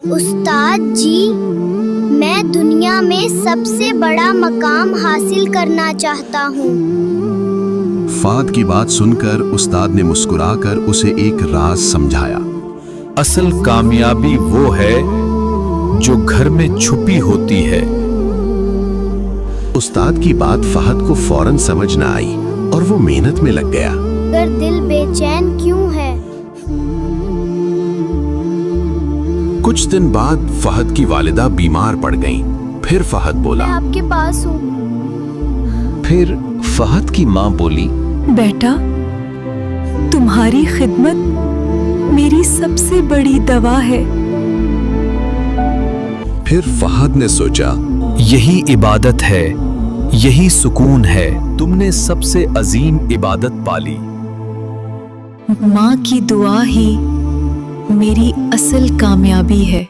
استاد جی، میں دنیا میں سب سے بڑا مقام حاصل کرنا چاہتا ہوں۔ فہد کی بات سن کر استاد نے مسکرا کر اسے ایک راز سمجھایا۔ اصل کامیابی وہ ہے جو گھر میں چھپی ہوتی ہے۔ استاد کی بات فہد کو فوراً سمجھ نہ آئی اور وہ محنت میں لگ گیا۔ اگر دل بے چین کیوں ہے؟ کچھ دن بعد فہد کی والدہ بیمار پڑ گئیں۔ پھر فہد بولا، میں آپ کے پاس ہوں۔ پھر فہد کی ماں بولی، بیٹا، تمہاری خدمت میری سب سے بڑی دوا ہے۔ پھر فہد نے سوچا، یہی عبادت ہے، یہی سکون ہے۔ تم نے سب سے عظیم عبادت پالی۔ ماں کی دعا ہی میری اصل کامیابی ہے۔